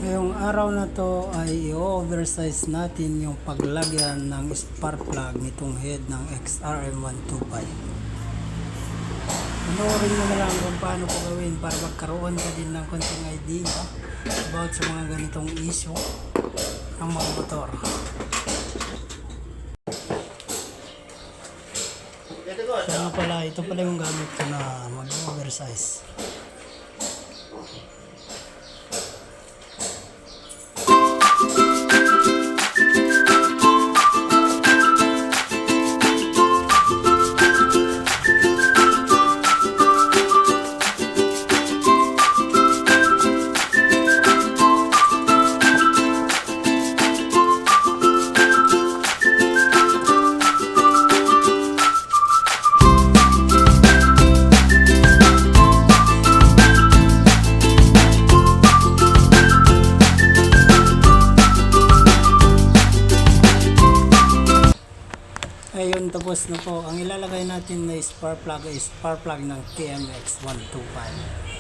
Ngayong araw na to ay i-oversize natin yung paglagyan ng spark plug nitong head ng XRM125. Panoorin mo na lang kung paano po gawin para magkaroon ka din ng konting idea about sa mga ganitong issue ng mga motor. So ano pala, ito pala yung gamit ko na mag-oversize. Ayun, tapos na po. Ang ilalagay natin na spark plug ay spark plug ng TMX125.